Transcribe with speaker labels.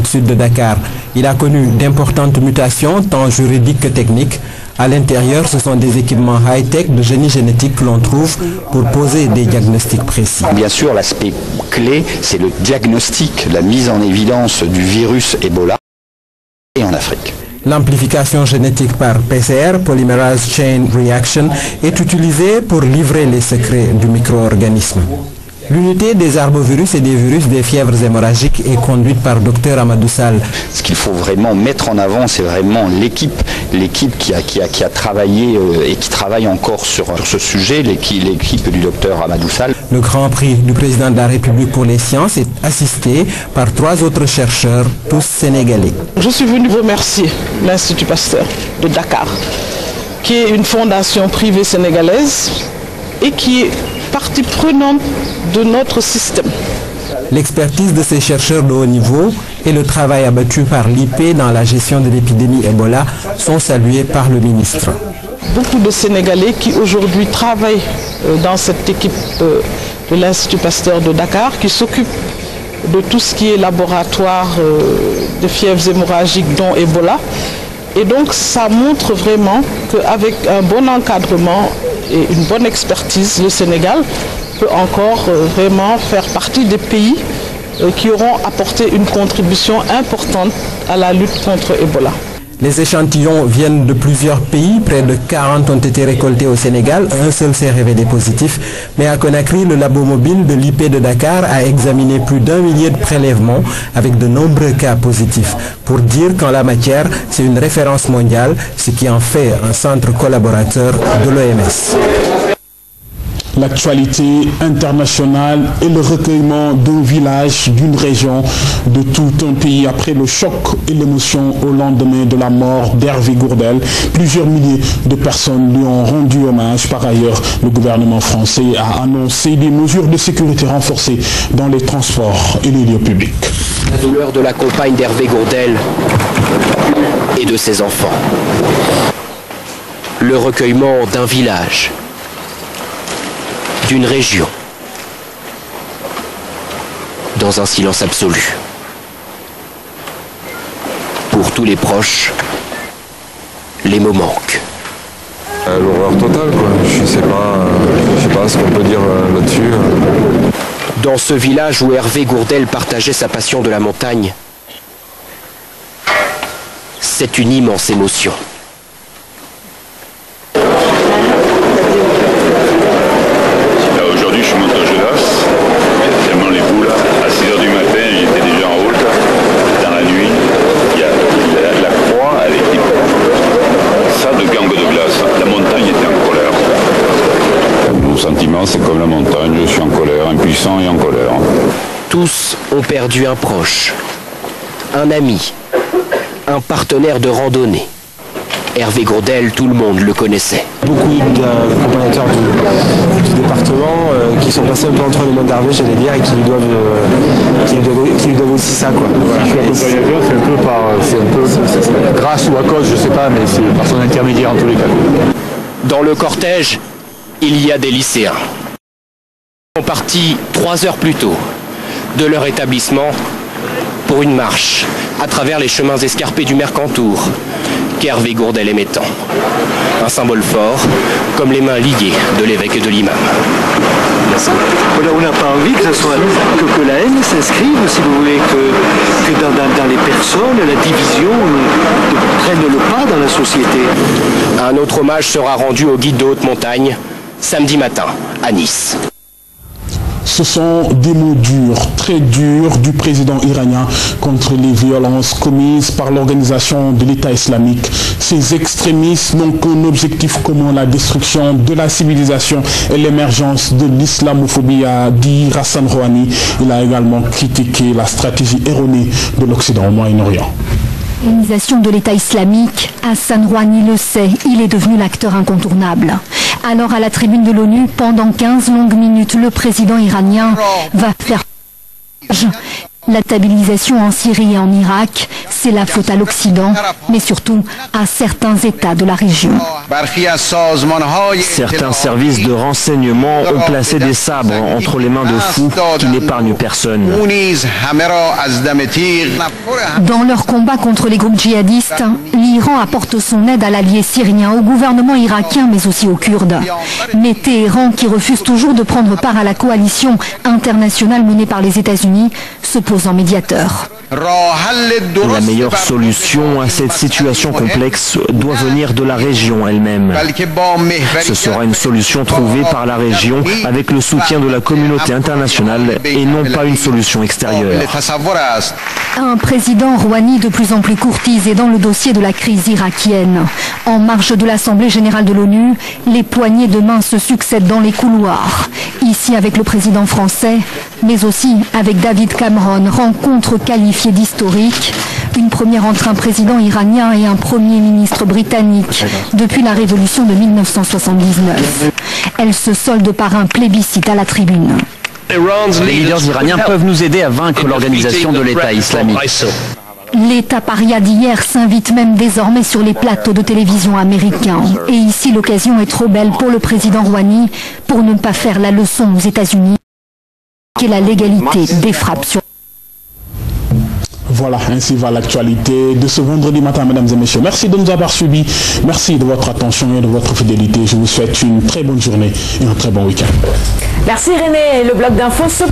Speaker 1: Sud de Dakar. Il a connu d'importantes mutations, tant juridiques que techniques. À l'intérieur, ce sont des équipements high-tech de génie génétique que l'on trouve pour poser des diagnostics précis.
Speaker 2: Bien sûr, l'aspect clé, c'est le diagnostic, la mise en évidence du virus Ebola et en Afrique.
Speaker 1: L'amplification génétique par PCR, Polymerase Chain Reaction, est utilisée pour livrer les secrets du micro-organisme. L'unité des arbovirus et des virus des fièvres hémorragiques est conduite par Dr Amadou Sall.
Speaker 2: Ce qu'il faut vraiment mettre en avant, c'est vraiment l'équipe qui a travaillé et qui travaille encore sur ce sujet, l'équipe du Dr Amadou Sall.
Speaker 1: Le Grand Prix du Président de la République pour les sciences est assisté par 3 autres chercheurs, tous sénégalais.
Speaker 3: Je suis venu remercier l'Institut Pasteur de Dakar, qui est une fondation privée sénégalaise et qui est partie prenante de notre système.
Speaker 1: L'expertise de ces chercheurs de haut niveau et le travail abattu par l'IP dans la gestion de l'épidémie Ebola sont salués par le ministre.
Speaker 3: Beaucoup de Sénégalais qui aujourd'hui travaillent dans cette équipe de l'Institut Pasteur de Dakar qui s'occupe de tout ce qui est laboratoire de fièvres hémorragiques dont Ebola. Et donc ça montre vraiment qu'avec un bon encadrement et une bonne expertise, le Sénégal peut encore vraiment faire partie des pays qui auront apporté une contribution importante à la lutte contre Ebola.
Speaker 1: Les échantillons viennent de plusieurs pays, près de 40 ont été récoltés au Sénégal, un seul s'est révélé positif. Mais à Conakry, le labo mobile de l'IP de Dakar a examiné plus d'1 millier de prélèvements avec de nombreux cas positifs. Pour dire qu'en la matière, c'est une référence mondiale, ce qui en fait un centre collaborateur de l'OMS.
Speaker 4: L'actualité internationale et le recueillement d'un village, d'une région, de tout un pays après le choc et l'émotion au lendemain de la mort d'Hervé Gourdel. Plusieurs milliers de personnes lui ont rendu hommage. Par ailleurs, le gouvernement français a annoncé des mesures de sécurité renforcées dans les transports et les lieux publics.
Speaker 5: La douleur de la compagne d'Hervé Gourdel et de ses enfants. Le recueillement d'un village, d'une région, dans un silence absolu. Pour tous les proches, les mots manquent.
Speaker 6: L'horreur totale, quoi. Je sais pas ce qu'on peut dire là-dessus.
Speaker 5: Dans ce village où Hervé Gourdel partageait sa passion de la montagne, c'est une immense émotion.
Speaker 7: C'est comme la montagne, je suis en colère, impuissant et en colère.
Speaker 5: Tous ont perdu un proche, un ami, un partenaire de randonnée. Hervé Gourdel, tout le monde le connaissait.
Speaker 8: Beaucoup d'accompagnateurs du département qui sont passés un peu entre les mains d'Hervé, j'allais dire, et qui lui doivent aussi ça, quoi.
Speaker 7: Je suis accompagnateur, c'est un peu grâce ou à cause, je sais pas, mais c'est par son intermédiaire en tous les cas.
Speaker 5: Dans le cortège, il y a des lycéens. Ils sont partis 3 heures plus tôt de leur établissement pour une marche à travers les chemins escarpés du Mercantour qu'Hervé Gourdel aimait tant. Un symbole fort, comme les mains liées de l'évêque de l'imam.
Speaker 9: On n'a pas envie que la haine s'inscrive, si vous voulez, que dans les personnes, la division ne prenne le pas dans la société.
Speaker 5: Un autre hommage sera rendu au guide de haute montagne samedi matin à Nice.
Speaker 4: Ce sont des mots durs, très durs du président iranien contre les violences commises par l'organisation de l'État islamique. Ces extrémistes n'ont qu'un objectif commun, la destruction de la civilisation et l'émergence de l'islamophobie, a dit Hassan Rouhani. Il a également critiqué la stratégie erronée de l'Occident au Moyen-Orient.
Speaker 10: L'organisation de l'État islamique, Hassan Rouhani le sait, il est devenu l'acteur incontournable. Alors à la tribune de l'ONU, pendant 15 longues minutes, le président iranien va faire La stabilisation en Syrie et en Irak, c'est la faute à l'Occident, mais surtout à certains États de la région.
Speaker 11: Certains services de renseignement ont placé des sabres entre les mains de fous qui n'épargnent personne.
Speaker 10: Dans leur combat contre les groupes djihadistes, l'Iran apporte son aide à l'allié syrien, au gouvernement irakien, mais aussi aux Kurdes. Mais Téhéran, qui refuse toujours de prendre part à la coalition internationale menée par les États-Unis, se pose en médiateur.
Speaker 11: La meilleure solution à cette situation complexe doit venir de la région elle-même. Ce sera une solution trouvée par la région avec le soutien de la communauté internationale et non pas une solution extérieure.
Speaker 10: Un président Rouhani de plus en plus courtisé dans le dossier de la crise irakienne. En marge de l'Assemblée générale de l'ONU, les poignées de main se succèdent dans les couloirs. Ici avec le président français, mais aussi avec David Cameron, rencontre qualifiée d'historique. Une première entre un président iranien et un premier ministre britannique depuis la révolution de 1979. Elle se solde par un plébiscite à la tribune.
Speaker 12: Les leaders iraniens peuvent nous aider à vaincre l'organisation de l'État islamique.
Speaker 10: L'État paria d'hier s'invite même désormais sur les plateaux de télévision américains. Et ici, l'occasion est trop belle pour le président Rouhani pour ne pas faire la leçon aux États-Unis et la légalité des frappes sur...
Speaker 4: Voilà, ainsi va l'actualité de ce vendredi matin, mesdames et messieurs. Merci de nous avoir suivis. Merci de votre attention et de votre fidélité. Je vous souhaite une très bonne journée et un très bon week-end.
Speaker 13: Merci René. Le bloc d'infos se